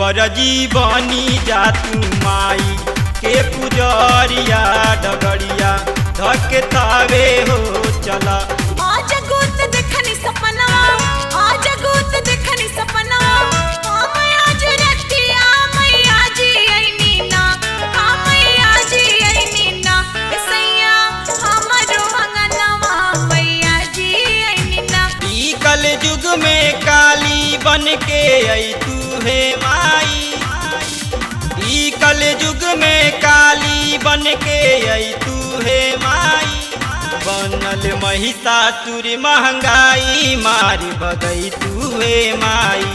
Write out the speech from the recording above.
मरजी बनी जा तू माई के पुजरिया डगड़िया धके तावे हो चला। आज गोत देखनी सपना, आज गोत देखनी सपना, मैया जी रतिया मैया जी आईनी ना, मैया जी आईनी ना, सैया हमरो अंगनवा मैया जी आईनी ना। ई कल युग में काली बन के आई तू हे माई, ई कल युग में काली बन के आई तू हे माई। बनल महिषासुर महंगाई मार भगई तू हे माई।